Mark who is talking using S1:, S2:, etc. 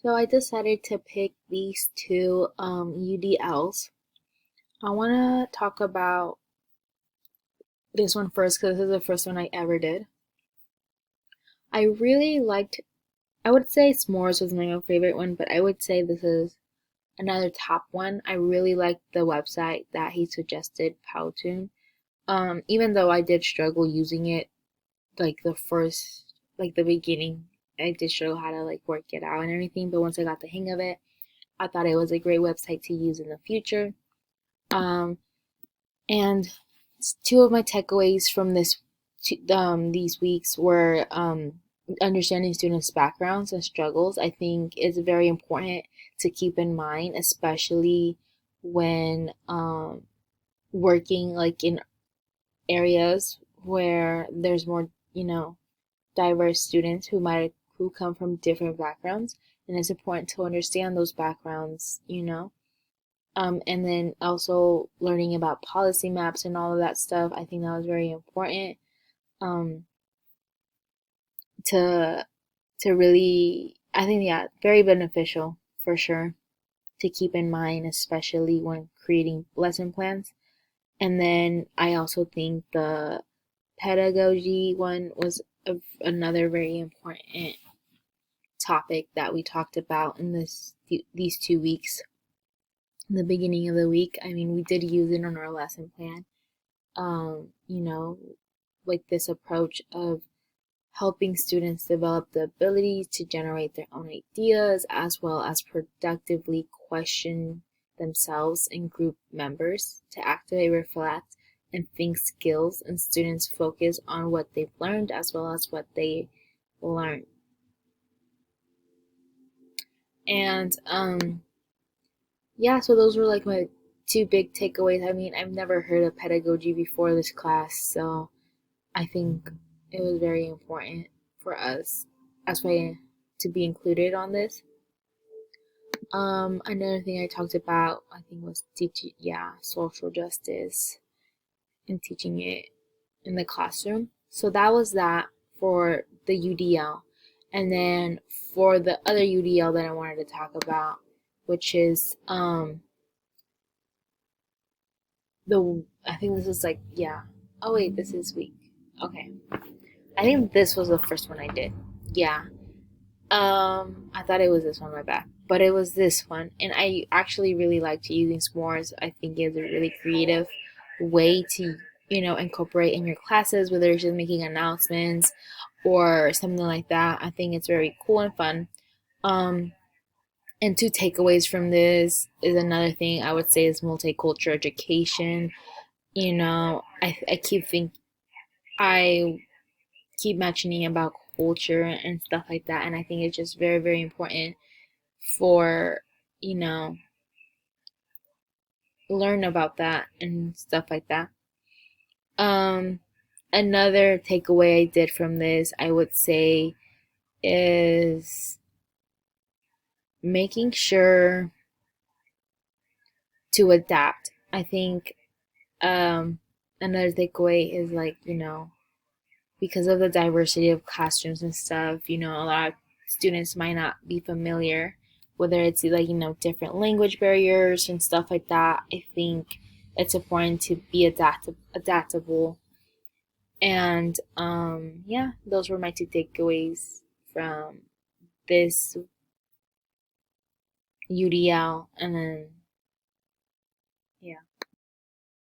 S1: So I decided to pick these two UDLs. I want to talk about this one first because this is the first one I ever did. I really liked, I would say S'mores was my favorite one, but I would say this is another top one. I really liked the website that he suggested, Powtoon. Even though I did struggle using it, like the beginning, I did struggle how to like work it out and everything, but once I got the hang of it, I thought it was a great website to use in the future. Um, and two of my takeaways from these weeks were understanding students' backgrounds and struggles. I think is very important to keep in mind, especially when working like in areas where there's more, diverse students who come from different backgrounds, and it's important to understand those backgrounds. And then also learning about policy maps and all of that stuff. I think that was very important um, to really. I think very beneficial for sure to keep in mind, especially when creating lesson plans. And then I also think the pedagogy one was another very important topic that we talked about in these 2 weeks. In the beginning of the week, I mean, we did use it on our lesson plan. You know, like this approach of helping students develop the ability to generate their own ideas as well as productively question themselves and group members to activate, reflect, and think skills, and students focus on what they've learned as well as what they learn. And yeah, so those were like my two big takeaways. I mean, I've never heard of pedagogy before this class, so I think it was very important for us as well to be included on this. Another thing I talked about, I think, was teaching, yeah, social justice and teaching it in the classroom. So that was that for the UDL. And then for the other UDL that I wanted to talk about, which is the I think this is like yeah. Oh wait, this is week. Okay. I think this was the first one I did. Yeah. I thought it was this one, my bad. But it was this one. And I actually really liked using s'mores. I think it's a really creative way to, incorporate in your classes, whether it's just making announcements or something like that. I think it's very cool and fun. Um, and two takeaways from this is another thing I would say is multicultural education. I keep mentioning about culture and stuff like that, and I think it's just very, very important for, you know, learn about that and stuff like that. Um, Another takeaway I did from this, I would say, is making sure to adapt. I think another takeaway is like, because of the diversity of classrooms and stuff, a lot of students might not be familiar, whether it's like, different language barriers and stuff like that. I think it's important to be adaptable. And yeah, those were my two takeaways from this UDL. And then, yeah.